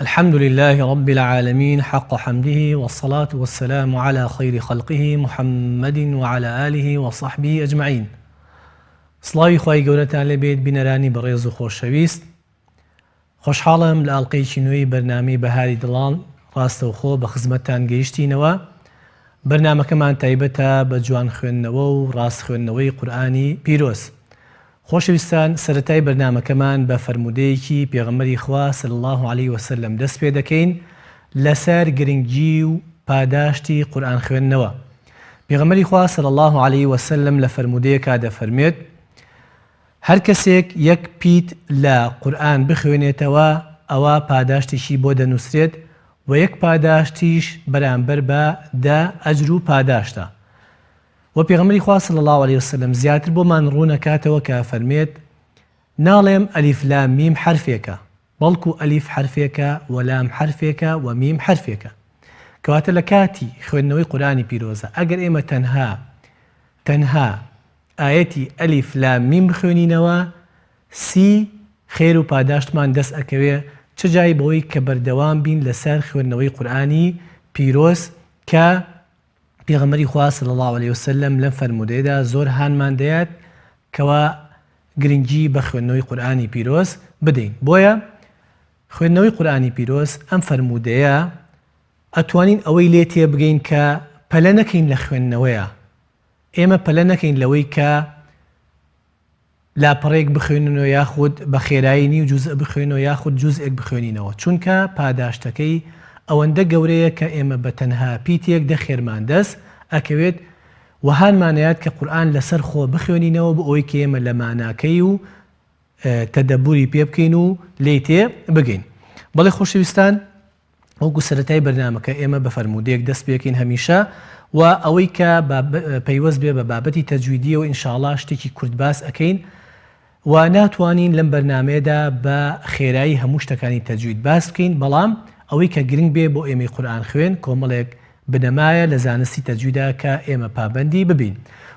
الحمد لله رب العالمين حق حمده والصلاة والسلام على خير خلقه محمد وعلى آله وصحبه أجمعين. سڵاوی خوای گەورەتان لەبێت بینەرانی بەڕێز و خۆشەویست. خۆشحاڵم لە ئاڵقەیەکی نوێی بەرنامەی بەهاری دڵان ڕاستەوخۆ بە خزمەتتان گەیشتینەوە. بەرنامەکەمان تایبەتە بە جوان خوێندنەوە و ڕاست خوێندنەوەی قورئانی پیرۆز. خۆشەویستان، سەرەتای بەرنامەکەمان بە فەرمودەیەکی پێغەمبەری خوا صلی الله علیه وسلم دەست پێ دەکەین لەسەر گرنگی و پاداشتی قورئان خوێندنەوە. پێغەمبەری خوا صلی الله علیه وسلم لە فەرمودەیەکا دەفەرمێت هەر کەسێک یەک پیت لە قورئان بخوێنێتەوە ئەوە پاداشتێکی بۆ دەنووسرێت و یەک پاداشتیش بەرامبەر بە 10 ئەجر و پاداشتە. و پێغەمبەری خوا صلی الله علیه وسلم زیاتر بۆمان ڕوونەکاتەوە کە فەرمێت ناڵێم ئەلیف لام میم حرفێکە، بەڵکو ئەلیف حرفێکە و لام حرفێکە و میم حرفێکە. کەواتە لە کاتی خوێندنەوەی قورئانی پیرۆزە ئەگەر ئێمە تەنها ئایەتی ئەلیف لام میم بخوێنینەوە 30 خێر و پاداشتمان دەست ئەکەوێ، چ جای بەوەی کە بەردەوام بین لەسەر خوێندنەوەی قورئانی پیرۆز کە پێغەمبەری خوا صلی الله علیه وسلم لەم فەرمودەیەدا زۆر هانمان دەیات کەوا گرنگی بە خوێندنەوەی قورئانی پیرۆز بدەین. بۆیە خوێندنەوەی قورئانی پیرۆز ئەم فەرمودەیە ئەتوانین ئەوەی لێ تێبگەین کە پەلە نەکەین لە خوێندنەوەیە. ئێمە پەلە نەکەین لەوەی کە لاپەڕێک بخوێننەوە یاخود بە خێرایینی و جوزء بخوێنەوە یاخود جوزئێک بخوێنینەوە، چونکە پاداشتەکەی ئەوەندە گەورەیە کە ئێمە بە تەنها پیتێک خێرمان دەست ئەکەوێت و هانمانەیەت کە قورئان لەسەر خۆ بخوێنینەوە بۆ ئەوەی کە ئێمە لە ماناکەی و تەدەبوری پێ بکەین و لێی تێ بگەین. بەڵێ خۆشەویستان، وەکو سەرەتای بەرنامەکە ئێمە بە فەرمودەیەک دەست پێکەین هەمیشە و ئەوەی کە پەیوەست بێ بە بابەتی تەجویدیە و ئینشاءڵڵا شتێکی کورد باس ئەکەین و ناتوانین لەم بەرنامەیەدا بە خێرایی هەموو شتەکانی تەجوید باس بکەین، بەڵام ئەوەی کە گرنگ بێ بۆ ئێمەی قورئان خوێن کۆمەڵێک بنەمایە لە زانستی تەجویددا کە ئێمە پابەندی ببین.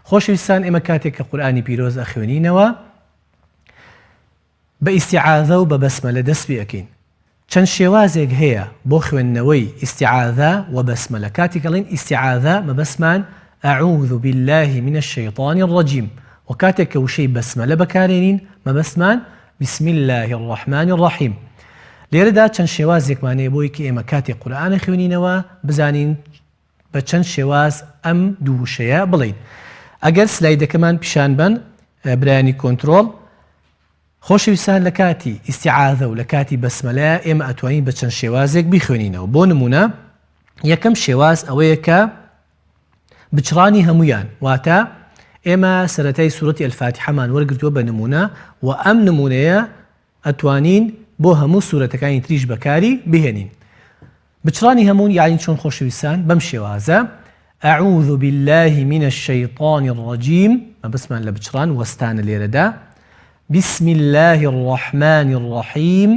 خۆشەویستان، ئێمە کاتێک کە قورئانی پیرۆز ئەخوێنینەوە بە ئیستیعاذە و بە بەسمەلە دەست پێ ئەکەین. چەند شێوازێک هەیە بۆ خوێندنەوەی ئیستیعاذە و بەسمەلە. کاتێک ئەڵێن ئیستیعاذە مەبەسمان ئەعوذ بالله من الشەیطان الرەجیم، و کاتێک کە وشەی بەسمەلە بەکارێنین مەبەسمان بسم الله الرحمن الرحیم. لێرەدا چەند شێوازێکمانەیە بۆی کە ئێمە کاتێک قورئانە خوێنینەوە بزانین بە چەند شێواز ئەم دوو وشەیە بڵین. ئەگەر سلایدەکەمان پیشان بن برایانی کۆنترۆڵ، خۆشەویستان، لە کاتی ئیستیعاذە و لە کاتی بەسمەلە ئێمە ئەتوانین بە چەند شێوازێک بیخوێنینەوە. بۆ نمونە یەکەم شێواز ئەوەیە کە بچڕانی هەمویان، واتە ئێمە سەرەتای سوورەتی ئەلفاتیحەمان وەرگرتووە بە نمونە و ئەم نمونەیە ئەتوانین بۆ هەموو سوورەتەکانی تریش بەکاری بهێنین. بچڕانی هەموون یعنی چۆن خۆشەویستان؟ بەم شێوازە ئەعوذ بالله من الشەیطان الرەجیم، مەبەسمان لە بچڕان وەستانە لێرەدا، بسم الله الرحمن الرحیم،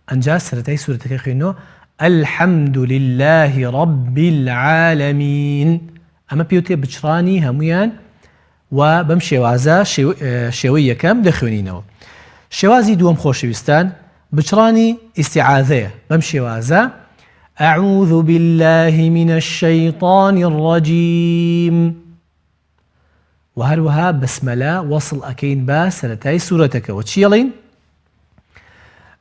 ئەنجا سەرەتای سوورەتەکە خوێنەوە الحمد لله رب العالمین. ئەمە پێوتێ بچڕانی هەمویان و بەم شێوازە شێوەی یەکەم دەخوێنینەوە. شێوازی دووەم خۆشەویستان بچڕانی ئیستیعاذەیە، بەم شێوازە ئەعوذ بالله من الشەیطان الرەجیم، و هەروەها بەسمەلە وەصل ئەکەین بە سەرەتای سوورەتەکەوە. چیڵین؟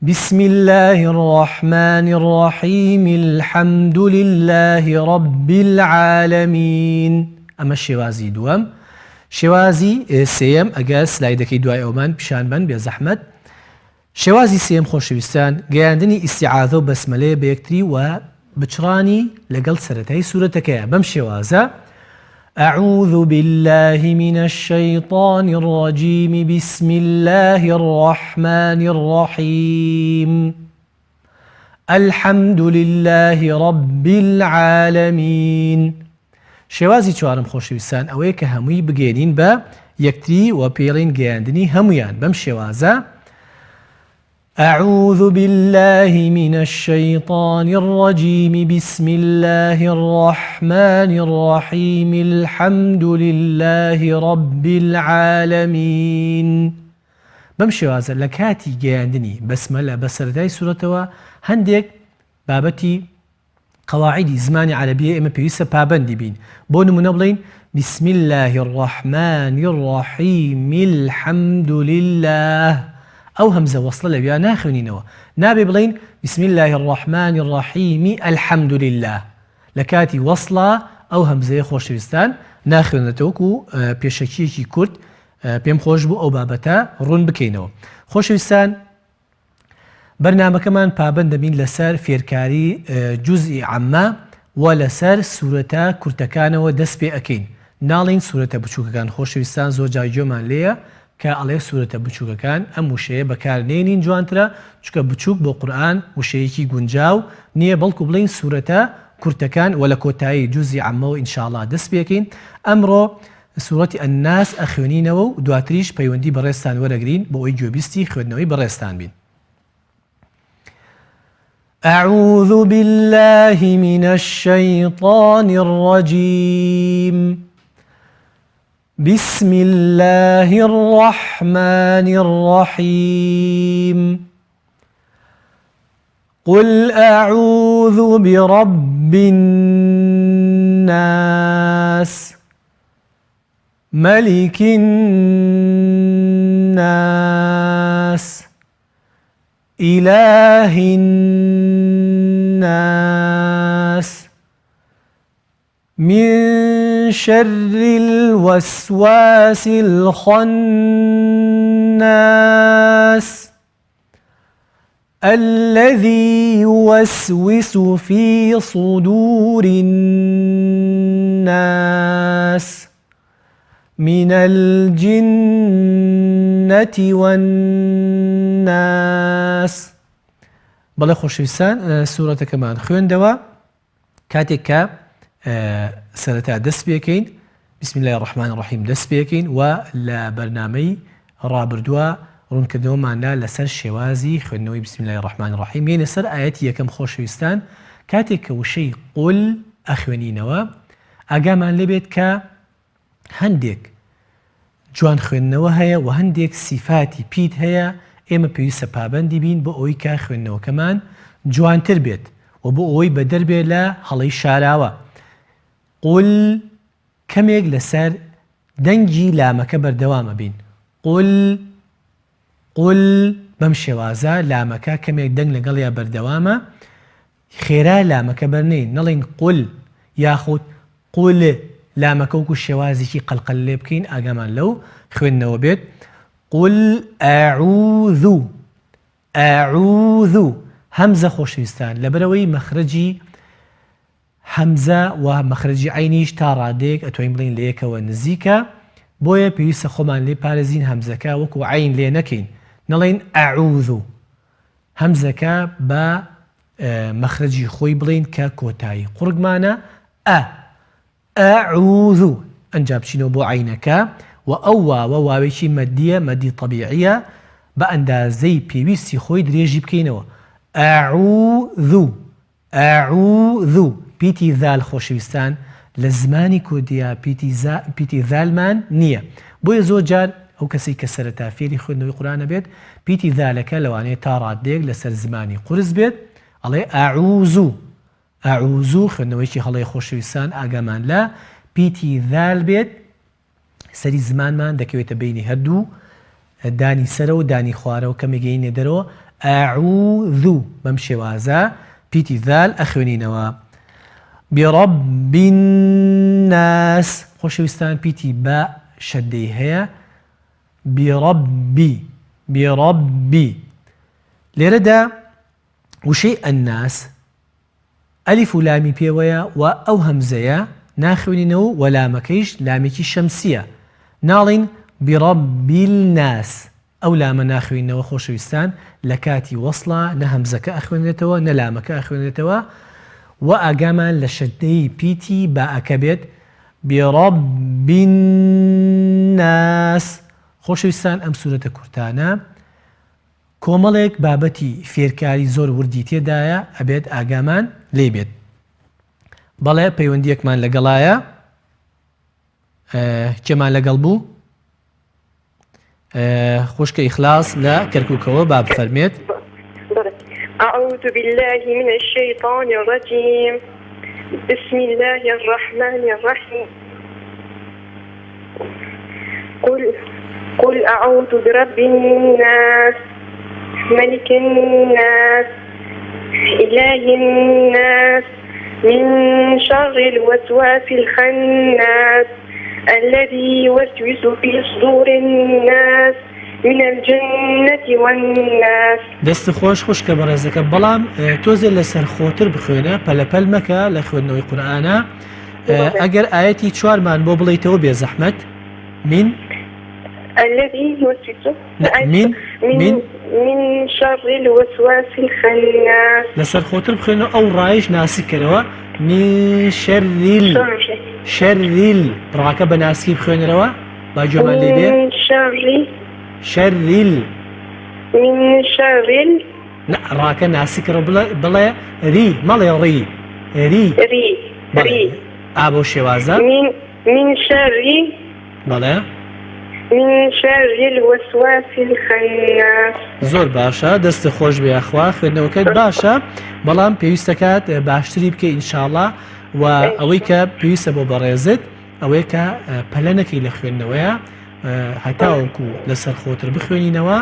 بسم الله الرحمن الرحیم الحمد لله رب العالمین. ئەمە شێوازی دووەم. شێوازی سێم، ئەگەر سلایدەکەی دوای ئەومان پیشان بن بێ زەحمەت، شێوازی سێم خۆشەویستان گەیاندنی ئیستیعاذە و بەسمەلەیە بە یەکتری و بچڕانی لەگەڵ سەرەتای سوورەتەکەیە. بەم شێوازە أعوذ بالله من الشيطان الرجيم بسم الله الرحمن الرحيم الحمد لله رب العالمين. شێوازی چوارم خۆشەویستان ئەوەیە کە هەمووی بگێنین بە یەکتری و پێڵین گەیاندنی هەمویان. بەم شێوازە أعوذ بالله من الشيطان الرجيم بسم الله الرحمن الرحيم الحمد لله رب العالمين. بەم شێوازە لە کاتی گەیاندنی بەسمەلە بە سەرەتای سوورەتەوە هەندێک بابەتی قواعدی زمانی عەرەبیە ئێمە پێویستە پابەندی بین. بۆ نمونە بڵین بسم الله الرحمن الرحیم الحمد لله. ئەو هەمزە وەصلە لەویا ناخوێنینەوە. نابێ بڵین بسم الله الرحمن الرحیم الحمد لله. لە کاتی وەصڵە ئەو هەمزەیە خۆشەویستان ناخوێنێتەوە و پێشەکیەکی کورد پێم خۆش بوو ئەو بابەتە ڕوون بکەینەوە. خۆشەویستان بەرنامەکەمان پابەند دەبین لەسەر فێرکاری جوزئی عەممە و لەسەر سوورەتە کورتەکانەوە دەست پێ ئەکەین. ناڵین سوورەتە بچووکەکان خۆشەویستان زۆر جای گوێمان لێیە کە ئەڵێ سوورەتە بچووکەکان ئەم وشەیە بەکارنێنین جوانترە چونکە بچووک بۆ قورئان وشەیەکی گونجاو نییە بەڵکو بڵین سوورەتە کورتەکان و لە کۆتایی جوزئی عەممەوە ئینشاءڵڵا دەست پێکەین. ئەمڕۆ سوورەتی ئەنناس ئەخوێنینەوە و دواتریش پەیوەندی بەڕێستان وەرەگرین بۆ ئەوەی گوێبیستی خوێندنەوەی بەڕێستان بین. أعوذ بالله من الشيطان الرجيم بسم الله الرحمن الرحيم قل أعوذ برب الناس ملك الناس إله الناس من شر الوسواس الخناس الذي يوسوس في صدور الناس من الجنة والناس. بەڵێ خۆشەویستان سوورەتەکەمان خوێندەوە کاتێک کە سەرەتا دەست پێکەین بسم الله الرحمن الرحیم دەست پێکەین و لە بەرنامەی ڕابردووە ڕوونکردنەوەماندا لەسەر شێوازی خوێندنەوەی بسم الله الرحمن الرحیم یعنی لەسەر ئاەتی یەکەم خۆشەویستان کاتێک کە وشەی قول ئەخوێنینەوە ئاگامان لێبێت کە هەندێک جوان خوێندنەوە هەیە و هەندێک سیفاتی پیت هەیە ئێمە پێویستە پابەندی بین بۆ ئەوەی کە خوێندنەوەکەمان جوانتر بێت و بۆ ئەوەی بەدەربێت لە هەڵەی شاراوە. قول کەمێک لەسەر دەنگی لامەکە بەردەوامە بین. قول بەم شێوازە لامەکە کەمێک دەنگ لەگەڵیا بەردەوامە خێرا لامەکە بەرنین نەڵین قول یاخود قول لامەکە وەکو شێوازێکی قەلقەل لێ بکەین ئاگامان لەو خوێندنەوە بێت. قل أعوذ أعوذ همزة خۆشەویستان لەبەرەوەی مەخرەجی همزة و مەخرەجی عینیش تا ڕادێک ئەتوانین بڵین لە یەکەوە نزیکە بۆیە پێویستە خۆمان لێ پارێزین همزەکە وەکو عین لێ نەکەین نەڵێن ئەعوذ همزەکە بە مەخرەجی خۆی بڵین کە کۆتایی قورگمانە ئەعوذ ئەنجا بچینەوە بۆ عینەکە و ئەو واوە واوێکی مەدیە مەدی طەبیعیە بە ئەندازەی پێویستی خۆی درێژی بکەینەوە. ئەعوذ ئەعوذ پیتی ذال خۆشەویستان لە زمانی کوردیە پیتی ذالمان نییە بۆیە زۆر جار ئەو کەسی کە سەرەتا فێری خوێندنەوەی قورئانە بێت پیتی ذالەکە لەوانەیە تا ڕادێک لەسەر زمانی قورس بێت ئەڵێ ئەعوذ ئەعوذ خوێندنەوەیکی هەڵەی خۆشەویستان ئاگامان لە پیتی ذال بێت سەری زمانمان دەکەوێتە بینی هەردوو دانی سەرە و دانی خوارە و کەمێگەینێ دەرەوە ئەعوذ بەم شێوازە پیتی ذال ئەخوێنینەوە. برب الناس خۆشەویستان پیتی بە شەدەی هەیە بربی لێرەدا وشەی ئەنناس ئەلیف و لامی پێوەیە و ئەو هەمزەیە ناخوێنینەوە و لامەکەیش لامێکی شەمسیە ناڵین بربی الناس ئەو لامە ناخوێنینەوە خۆشەویستان لە کاتی وەصڵە نە هەمزەکە ئەخوێنێتەوە نە لامەکە ئەخوێنێتەوە و ئاگامان لە شەدەی پیتی با ئەکە بێت بربی الناس. خۆشەویستان ئەم سوورەتە کورتانە کۆمەڵێک بابەتی فێرکاری زۆر وردی تێدایە ئەبێت ئاگامان لێ بێت. بەڵێ پەیوەندیەکمان لەگەڵایە کێمان لەگەڵ بوو خوشکە ئیخلاس لە کەرکووکەوە با بفەرمێت. أعوذ بالله من الشيطان الرجيم بسم الله الرحمن الرحيم قل أعوذ برب الناس ملك الناس إله الناس من شر الوسواس الخناس الذي يوسوس في صدور الناس من الجنة والناس. دست خوش که برزکە بەڵام تۆزێ لەسەر خۆتر بخوێنە پەلەپەل مەکە لە خوێندنەوەی قورئانە. ئەگەر ئاەتی 4مان بۆ بڵیتەوە بێ زەحمەت. الذي يوسوس من شر الوسواس الخناس. لەسەر خۆتر بخوێنەوە ئەو ڕایش ناسی کەرەوە من شەریل ڕاکە بە ناسکی بخوێنەرەوە با جۆمان لێ بێ شەریل من شەریل ڕاکە ناسی کەرە بڵێ ری مەڵێ ری ئابۆ شێوازە من شەری بەڵێ من شر الوسواس الخناس. زۆر باشە دەست خۆش بێ ئەخوا خوێندنەوەکەت باشە بەڵام پێویستەکات باشتری بکە ئینشاءڵڵا و ئەوەی کە پێویستە بۆ بەڕێزت ئەوەیە کە پەلە نەکەی لە خوێندنەوەیە هەتاوەکو لەسەر خۆتر بخوێنینەوە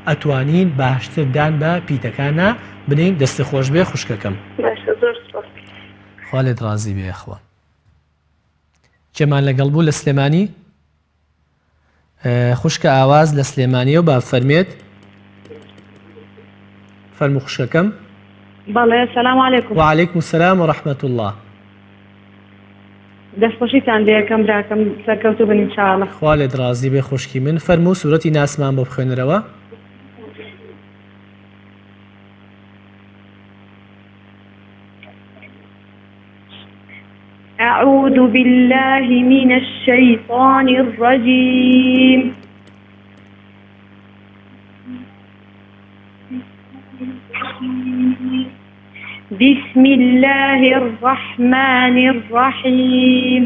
ئەتوانین باشتر دان بە پیتەکانە بنین. دەست خۆش بێ خوشکەکەم. خوا لێت ڕازی بێ ئەخوا. چێمان لەگەڵ بوو لە سلێمانی خوشکە ئاواز لە سلێمانیەوە با فەرمێت. فەرموو خوشکەکەم. بەڵێ سەلام عەلەیکوم. وعەلەیکم سەلام وەڕەحمەت الله. دەستخۆشیتان لێ یەکەم براکەم سەرکەوتوو بن ئینشاءڵڵا. خوا لێت ڕازی بێ خوشکی من. فەرموو سوورەتی ناسمان بۆ بخوێنەرەوە. أعوذ بالله من الشيطان الرجيم بسم الله الرحمن الرحيم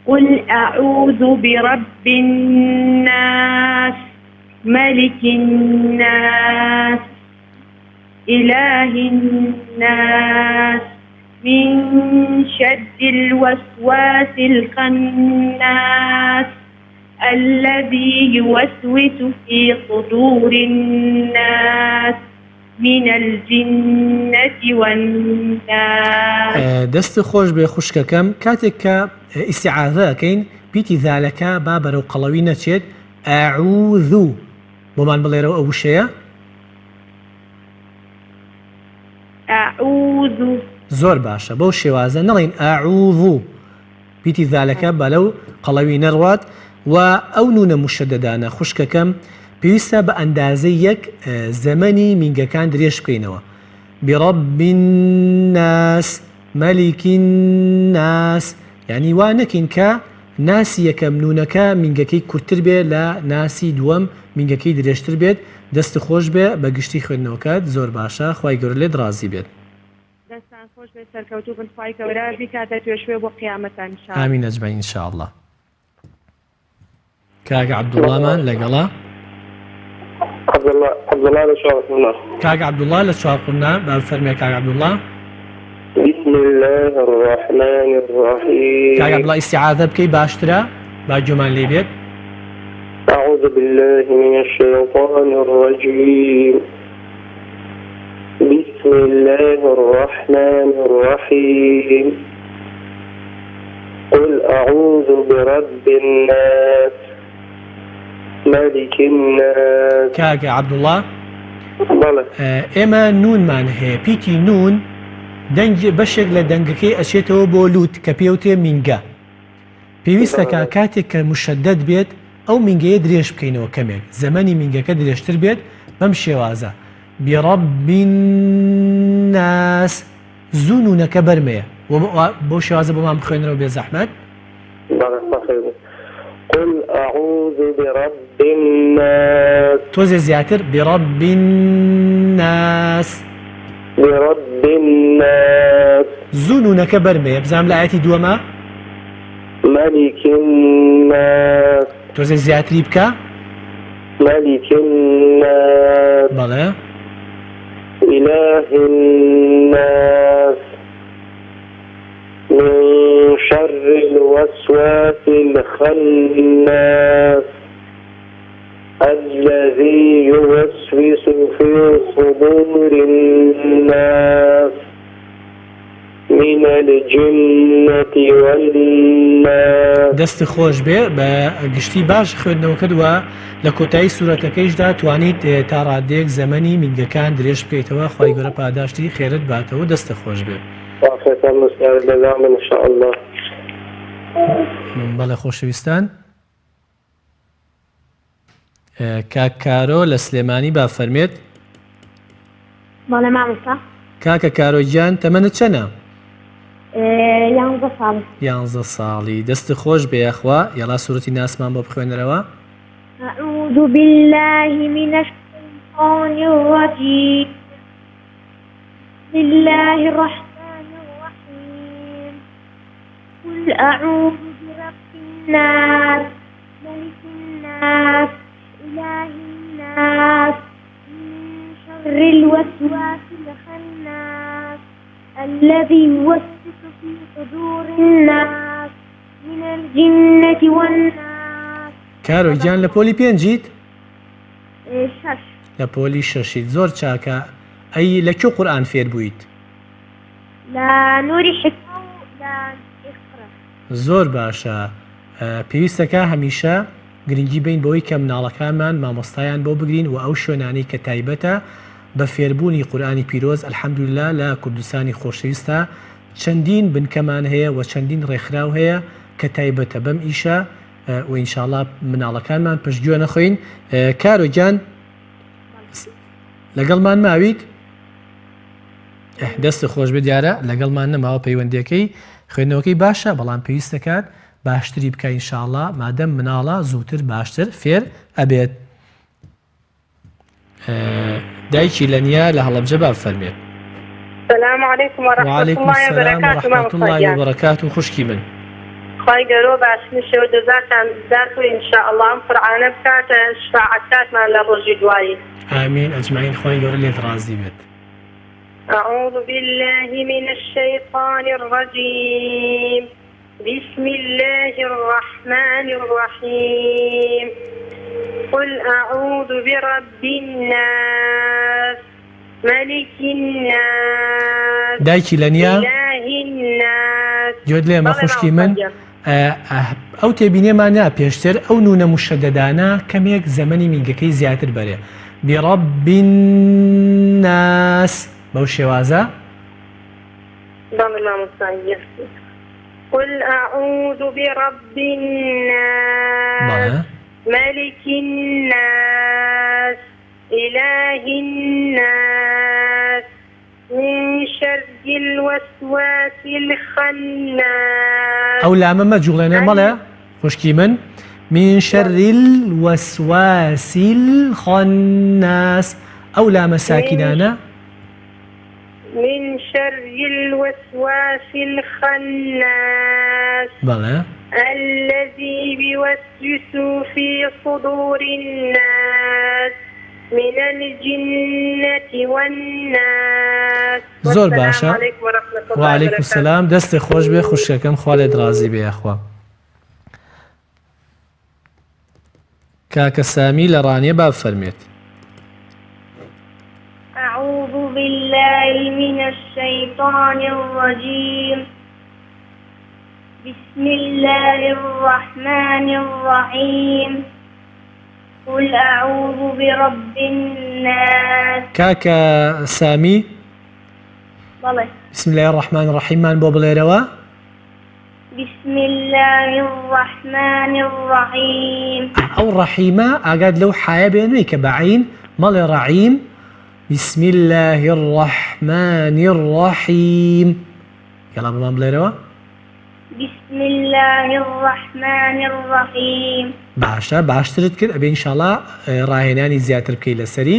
قل أعوذ برب الناس ملك الناس إله الناس من شر الوسواس الخناس الذي يوسوس في صدور الناس من الجنة والناس. دەست خۆش بێ خوشکەکەم کاتێک کە ئیستیعاذەکەین پیتی ذالەکە با بەرەو قەڵەوی نەچێت. ئەعوذ بۆمان بڵێرەوە ئەو وشەیە. أعوذ. زۆر باشە بەو شێوازە نەڵێن ئەعوذ پیتی ذالەکە بەلەو قەڵەوی نەڕوات و ئەو نونە موشەدەدانە خوشکەکەم پێویستە بە ئەندازەی یەک زەمەنی مینگەکان درێژ بکەینەوە. برب الناس ملك الناس یعنی وا نەکەین کە ناسی یەکەم نونەکە مینگەکەی کورتتر بێ لە ناسی دووەم مینگەکەی درێژتر بێت. دەست خۆش بێ بە گشتی خوێندنەوەکەت زۆر باشە خوای گەورە لێت ڕازی بێت. دەستان خۆش بێ سەرکەوتوو بن خوای گەورە بیکاتە توێشوێ بۆ قیامەتان ئینشاءڵڵا. ئامین ئەجمەعین ئینشاءڵڵا. کاک عەبدوڵڵامان لەگەڵا. عەبدوڵڵا لە چوارقورنا. کاک عەبدوڵڵا لە چوارقورنا با بفەرمێ کاک عەبدوڵڵا. بسم الله الرحمن الرحيم. کاک عەبدوڵڵا ئیستیعاذە بکەی باشترە با جۆمان لێ بێت. أعوذ بالله من الشيطان الرجيم بسم الله الرحمن الرحيم قل أعوذ برب الناس ملك الناس. کاک عەبدوڵڵا بەڵێ ئێمە نونمان هەیە پیتی نون بەشێک لە دەنگەکەی ئەچێتەوە بۆ لوت کە پێوتێ مینگە. پێویستە کاتێک کە مشەدەد بێت ئەو مینگەیە درێژ بکەینەوە کەمێک زەمەنی مینگەکە درێژتر بێت بەم شێوازە. برب الناس زوو نونەکە بەرمەیە بۆ شێوازە بۆمان بخوێنەوە بێ زەحمەت. قل أعوذ برب الناس. تۆزێ زیاتر برب الناس. برب الناس. زونونەکە بەرمەیە بزانام لە ئاەتی دووەمە ملك الناس تۆزێ زیاتری بکە ملك الناس بەڵێ إله الناس من شر الوسواس الخناس الذي يوسوس في صدور الناس من الجنة والناس دەست خۆش بێ بە گشتی باش خوێندنەوە کردووە لە کۆتایی سوورەتەکەیشدا توانیت تا ڕادێک زەمەنی میلگەکان درێژ بکەیتەوە خی گەورە پاداشتی خێرت باتەوە دەستە خۆش بێ وعافية المسلمين لله إن شاء الله. بەڵێ خۆشەویستان کاکارۆ لە سلێمانی با فەرمێت بەڵێ مامۆستا کاکە کارۆگیان تەمەنت چەنە؟ 11 ساڵ 11 ساڵی دەست خۆش بێ یاخوا یاڵا سوورەتی ناسمان بۆ بخوێنەرەوە أعوذ بالله من الشيطان الرجيم بسم الله الرحمن الرحيم قل أعوذ برب الناس ملك الناس إله الناس من شر الوسواس الخناس الذي يوسوس في صدور الناس من الجنة والناس. کارۆگیان لە پۆلی پێنجیت؟ شش. لە پۆلی شەشیت زۆر چاکە ئەی لە کوێ قورئان فێر بوویت؟ لە نووری حکمە و لە ئیقرا. زۆر باشە پێویستەکە هەمیشە گرنگی بین بۆی کە مناڵەکانمان مامۆستایان بۆ بگرین و ئەو شوێنانی کە تایبەتە بە فێربوونی قورئانی پیرۆز ئەلحەمدوللا لە کوردستانی خۆشەویستە چەندین بنکەمان هەیە و چەندین ڕێکخراو هەیە کە تایبەتە بەم ئیشە و ئینشاءڵڵا مناڵەکانمان پشتگوێ نەخۆین. کارۆگیان لەگەڵمان ماویت؟ دەست خۆش بێ دیارە لەگەڵمان نەماوە پەیوەندیەکەی خوێندنەوەکەی باشە بەڵام پێویست دەکات باشتری بکە ئینشاءڵڵا مادەم مناڵە زووتر باشتر فێر ئەبێت. دایکی لەنیا لە هەڵەبجە با فەرمێت. السلام عليكم ورحمة الله وبركاته. ورحمة الله وبركاته خوشکی من. خی گەورە باشنیشەوە دەزاتان بدات و ئینشاءالله ئەم قورئانە بکاتە شفاعەتاتمان لە ڕۆژی دوایی. آمين أجمعين خوي قول لي رازي بيت. أعوذ بالله من الشيطان الرجيم. بسم الله الرحمن الرحيم. قل أعوذ برب الناس ملك الناس دايكي لنيا إله الناس. جود لي ما خوشكي من ئەو تێبینێمانە پێشتر ئەو نونە مشەدەدانە کەمێک زەمەنی میلگەکەی زیاتر بەرێ برب الناس بەو شێوازە قل أعوذ برب الناس ملك الناس إله الناس من شر الوسواس الخناس. ئەو لامە مەجوڵێنێ مەڵێ خوشکی من شر الوسواس الخناس ئەو لامە ساکینانە من شر الوسواس الخناس بەڵێ الذي يوسوس في صدور الناس من الجنة والناس. زۆر باشە وعليكم السلام دەستی خۆش بێ خوشکەکەم خوا لێت ڕازی بێ یاخوا. کاکە سامی لە ڕانیە با فەرمێت. أعوذ بالله من الشيطان الرجيم. بسم الله الرحمن الرحيم. قل أعوذ برب الناس. کاکە سامی بلى. بسم الله الرحمن الرحيم مان بۆ بڵێرەوە. بسم الله الرحمن الرحيم. ئەو ڕەحیمە ئاگاد لەو حایە بێنووی کە بەعین مەڵێ ڕەعیم. بسم الله الرحمن الرحيم. يلا بمان بڵێرەوە. بسم الله الرحمن الرحيم. باشە باشترت کرد ئەبێ ئینشاءڵڵا ڕاهێنانی زیاتر بکەی لەسەری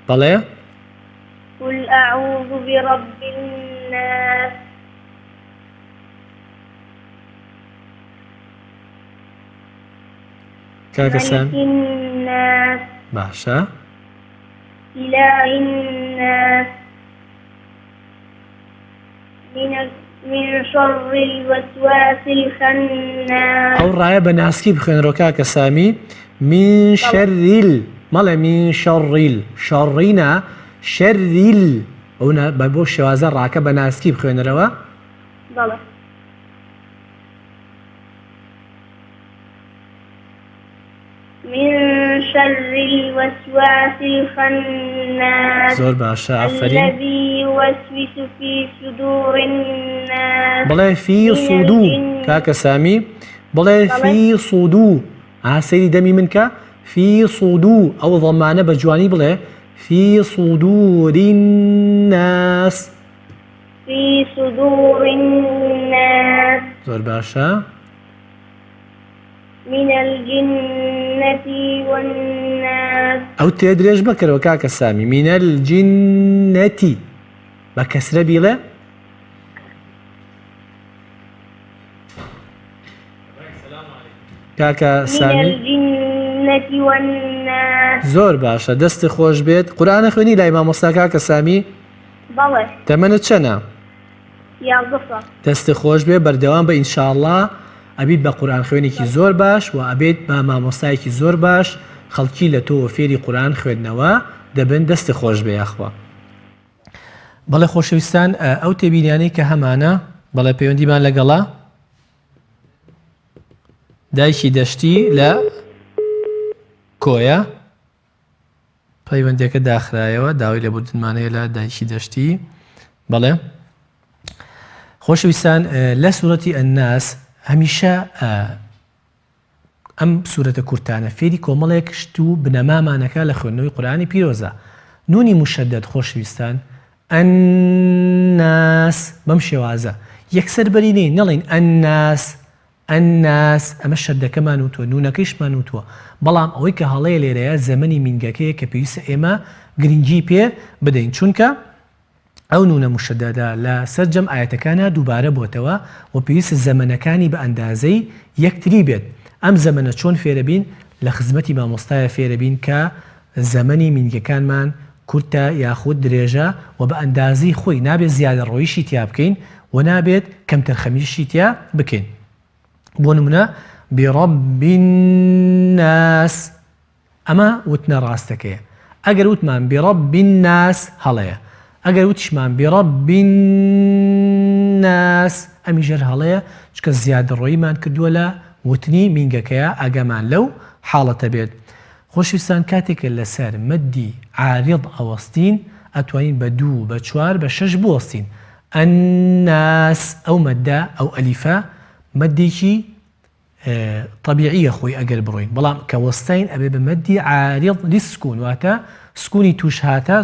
بەڵێ. قل أعوذ برب الناس كاك سامي ملك الناس باشا إله الناس من شر الوسواس الخناس. ئەو ڕایە بە ناسکی بخوێنەوە کاکە سامی من شەریل مەڵێ من شەڕیل شەڕینە شەریل ئەوە بۆ شێوازە ڕاکە بە ناسکی بخوێنەرەوە. بەڵێ. من شر الوسواس الخناس زۆر باشە ئافرین. الذي يوسوس في صدور الناس. بڵێ فی سودوو کاکە سامی بڵێ فی سودوو سەیری دەمی من کە فی سودوو ئەو ضەمانە بە جوانی بڵێ فی صدور الناس. في صدور الناس زۆر باشە. من الجنة والناس. ئەو تێ درێژ بکەرەوە کاکە سامی مینە الجنەتی بە کەسرە بیڵێ. کاکە من سامی الجنة والناس. زۆر باشە دەستی خۆش بێت. قورئانە خوێنی لای مامۆستا کاکە سامی؟ بەڵێ. تەمەنت چەنە؟ 11 ساڵ. دەستی خۆش بێ بەردەوام بە ئینشاءڵڵا ئەبیت بە قورئان خوێنێکی زۆر باش و ئەبێت بە مامۆستایەکی زۆر باش خەڵکی لە تۆ فێری قورئان خوێندنەوە دەبن. دەستی خۆش بێ یاخوا. بەڵێ خۆشەویستان ئەو تێبینیانەی کە هەمانە بەڵێ پەیوەندیمان لەگەڵا دایکی دەشتی لە کۆیە پەیوەندیەکە داخرایەوە داوای لێبوردنمانەیە لە دایکی دەشتی. بەڵێ خۆشەویستان لە سوورەتی ئەنناس هەمیشە ئەم سوورەتە کورتانە فێری کۆمەڵێک شت و بنەمامانەکە لە خوێندنەوەی قورئانی پیرۆزە. نونی مشەدەد خۆشەویستان ئەنناس بەم شێوازە یەکسەر بەرینەی نەڵێن ئەنناس ئەنناس ئەمە شەدەکەمان وتووە نونەکەیشمان وتووە. بەڵام ئەوەی کە هەڵەیە لێرەیە زەمەنی مینگەکەیە کە پێویستە ئێمە گرنگی پێ بدەین چونکە ئەو نونە مشەدەدا لە سەرجەم ئاەتەکانە دووبارە بۆتەوە و پێویستە زەمەنەکانی بە ئەندازەی یەکتری بێت. ئەم زەمەنە چۆن فێرەبین لە خزمەتی مامۆستایە فێرەبین کە زەمەنی مینگەکانمان کورتە یاخود درێژە و بە ئەندازی خۆی نابێت زیادە ڕۆیشی تیا بکەین و نابێت کەمتر خەمیشی تیا بکەین. بۆ نمونە برب الناس ئەمە وتنە ڕاستەکەیە. ئەگەر وتمان برب الناس هەڵەیە. ئەگەر وتیشمان برب الناس ئەمیژەر هەڵەیە چکە زیادە ڕۆیمان کردووە لە وتنی مینگەکەیە ئاگامان لەو حاڵەتە بێت. خۆشویستان کاتێکە لەسەر مەدی عاریض ئەوەستین ئەتوانین بە 2 بە 4 بە 6 بوەستین. ئەنناس ئەو مەدە ئەو ئەلیفە مەدێکی طبیعیە خۆی ئەگەر بڕۆین بەڵام کە وەستین ئەبێ بە مەدی عاریض لیسکون واتە سکوونی توش هاتە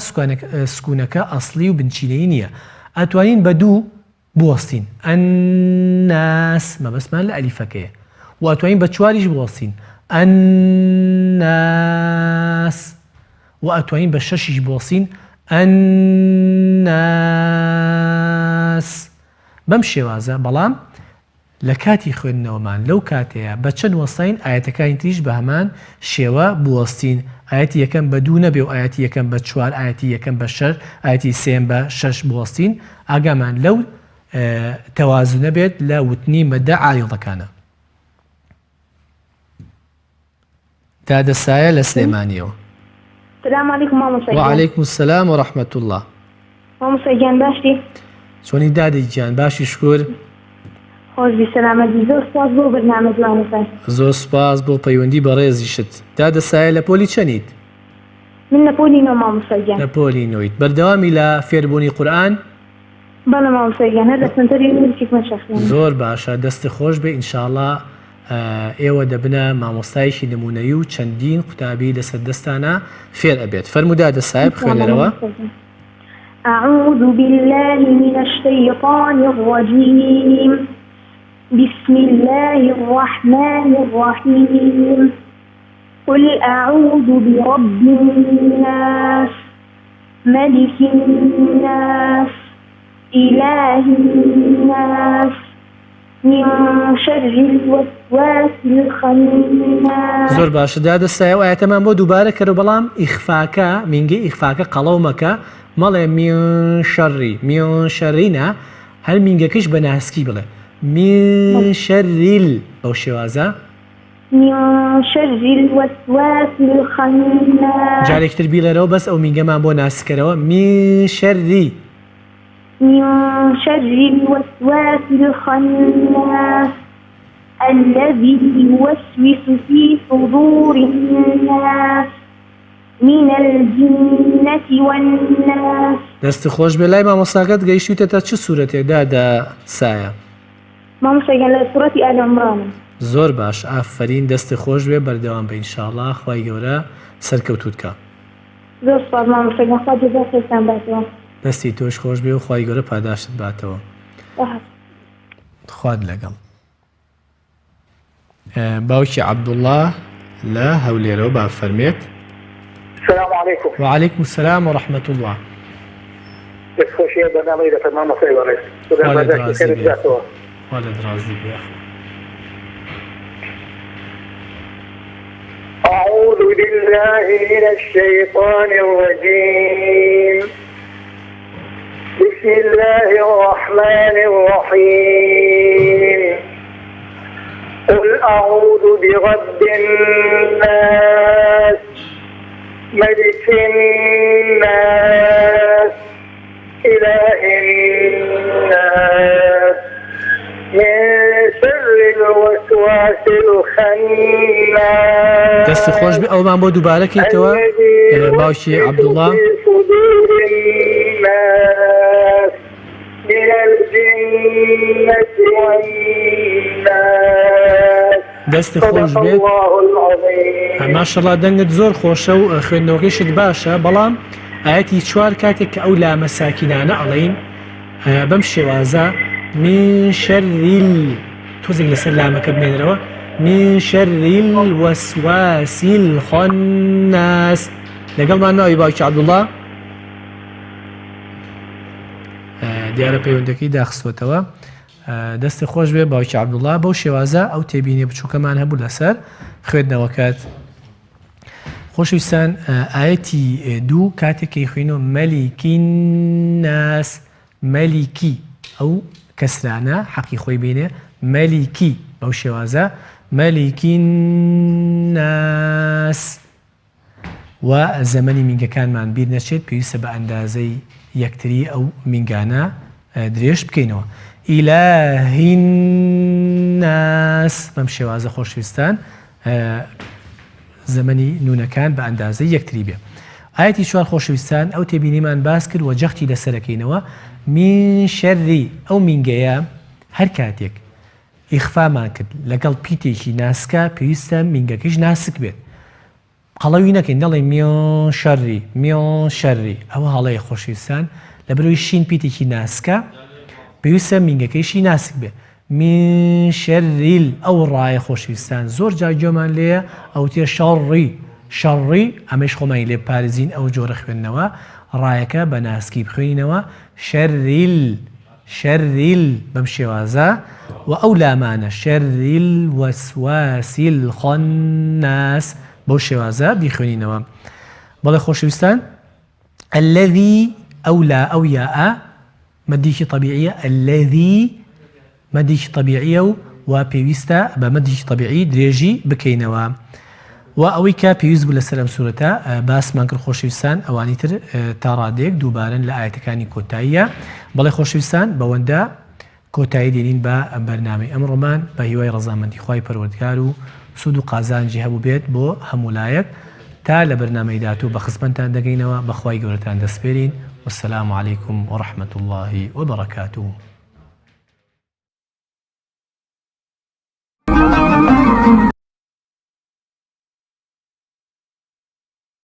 سکوونەکە ئەسڵی و بنچینەی نییە. ئەتوانین بە 2 بوەستین ئەنناس مەبەستمان لە ئەلیفەکەیە و ئەتوانین بە 4 بوەستین ئەنناس و ئەتوانین بە 6 بوەستین ئەنناس بەم شێوازە. بەڵام لە کاتی خوێندنەوەمان لەو کاتەیە بە چەند وەستین ئاەتەکانی تریش بە هەمان شێوە بوەستین. ئاەتی یەکەم بە 2 نەبێ و ئاەتی یەکەم بە 4 ئاەتی یەکەم بە 6 ئاەتی سێم بە 6 بوەستین ئاگامان لەو تەوازونە بێت لە وتنی مەدە عاریضەکانە. دادەسایە لە سلێمانیەوە. السلام عليكم مامۆستا. وعليكم السلام ورحمة الله. مامۆستا گیان باشی؟ چۆنی دادەی گیان باشی شکر. خۆش بی سەلامەتی زۆر سپاس بۆ بەرنامە جوانەکان. زۆر سپاس بۆ پەیوەندی بە ڕێزیشت. دادەسایە لە پۆلی چەنیت؟ من لە پۆلی نۆ مامۆستا گیان. لە پۆلی نۆیت. بەردەوامی لە فێربوونی قورئان؟ بەڵێ مامۆستا گیان هەر لە سنتەری نوێژێکمە شەخصیانە. زۆر باشە دەستی خۆش بێ ئینشاءڵڵا ئێوە دەبنە مامۆستایشی نمونەیی و چەندین قوتابی لەسەر دەستانە فێر ئەبێت. فەرموو دادەسایە بخوێنەرەوە. أعوذ بالله من الشيطان الرجيم بسم الله الرحمن الرحيم قل أعوذ برب الناس ملك الناس إله الناس من شر الوسواس الخناس. زۆر باشە دادەستایە و ئاەتەمان بۆ دووبارە کەرە بەڵام ئیخفاکە مینگەی ئیخفاکە قەڵەومەکە مەڵێ من شەڕینە هەر مینگەکەش بە ناسکی بڵێ من شەریل بەو شێوازە من شر الوسواس الخناس. جارێکتر بیلەرەوە بەس ئەو مینگەمان بۆ ناسکەرەوە من شەری من شر الوسواس الخناس الذي يوسوس في صدور الناس من الجنة والناس. دەستی خۆش بێ لای مامۆستاکەت گەیشتوتە تا چ سوورەتێکدا سایە؟ مامۆستاگیان لە سوورەتی ئال عیمران. زۆر باش ئافرین دەستی خۆش بێ بەردەوام بە ئینشاءڵڵا خوای گەورە سەرکەوتوت کە. زۆر سپاس مامۆستاگیان خوا جەزای خێرتان باتەوە. دەستی تۆش خۆش بێ و خوای گەورە پاداشت باتەوە. خواد لەگەڵ. باوکی عەبدوڵڵا لە هەولێرەوە با فەرمێت. السلام عليكم. وعليكم السلام ورحمة الله. خوشی برنامه دفعه ما مصير ورئيس. والد رازي بيا. أعوذ بالله من الشيطان الرجيم. بسم الله الرحمن الرحيم. قل أعوذ برب الناس ملك الناس إله الناس من شر الوسواس الخناس. دەستی خۆش بێ ئەومان بۆ دووبارەکەیتەوە باوکی عەبدوڵڵا. في صدور الناس من الجنة والناس. دەستی خۆش بێ ماشەڵڵا دەنگت زۆر خۆشە و خوێندنەوەکەیشت باشە بەڵام ئاەتی 4 کاتێک کە ئەو لامە ساکینانە ئەڵێین بەم شێوازە من شەریل تۆزێک لەسەر لامەکە بمێنرەوە من شەریل وەسواسی الخەناس. لەگەڵمان ناوی باوکی عەبدوڵڵا دیارە پەیوەندەکەی داخستوەتەوە. دەستی خۆش بێ باوکی عەبدوڵڵا بەو شێوازە ئەو تێبینێ بچووکەمان هەبوو لەسەر خوێندنەوەکەت. خۆشەویستان ئاەتی 2 کاتێکی خوێنەوە مەلیکی ناس مەلیکی ئەو کەسرانە حەقی خۆی بینێ مەلیکی بەو شێوازە مەلیکی ناس و زەمەنی مینگەکانمان بیر نەچێت پێویستە بە ئەندازەی یەکتری ئەو مینگانە درێژ بکەینەوە. ئیلاهی ناس بەم شێوازە خۆشەویستان زەمەنی نونەکان بە ئەندازەی یەکتری بێ. ئاەتی 4 خۆشەویستان ئەو تێبینیمان باس کرد و جەختی لەسەرەکەینەوە من شەری ئەو مینگەیە هەر کاتێک ئیخفامان کرد لەگەڵ پیتێکی ناسکە پێویستە مینگەکەش ناسک بێت. قەڵەوی نەکەین دەڵێ میۆن شەڕی ئەوە هەڵەیە خۆشەویستان لەبەرەوەی شین پیتێکی ناسکە پێویستە مینگەکەیشی ناسک بێ من شەریل ئەو ڕایە خۆشەویستان زۆر جاگوێمان لێیە ئەو تێ شەڕی ئەمەش خۆمانی لێ پارێزین ئەو جۆرە خوێندنەوە ڕایەکە بە ناسکی بخوێنینەوە شەریل بەم شێوازە و ئەو لامانە شەریل وەسواسی الخەناس بەو شێوازە بیخوێنینەوە. بەڵێ خۆشەویستان الذي ئەولا ئەو یاء مەدێکی طەبیعیە الذي مەدێکی طەبیعیە و پێویستە بە مەدێکی طەبیعی درێژی بکەینەوە. و ئەوەی کە پێویست بوو لەسەر ئەم سوورەتە باسمان کرد خۆشەویستان ئەوانی تر تا ڕادێک دووبارەن لە ئاەتەکانی کۆتاییە. بەڵێ خۆشەویستان بەوەندە کۆتایی دێنین بە بەرنامەی ئەمڕۆمان بە هیوای ڕەزامەندی خوای پەروەردگار و سود و قازانجی هەبوو بێت بۆ هەموو لایەک تا لە بەرنامەی داهاتوو بە خزمەتتان دەگەینەوە بەخوای گەورەتان دەسپێرین. والسلام عليكم ورحمة الله وبركاته.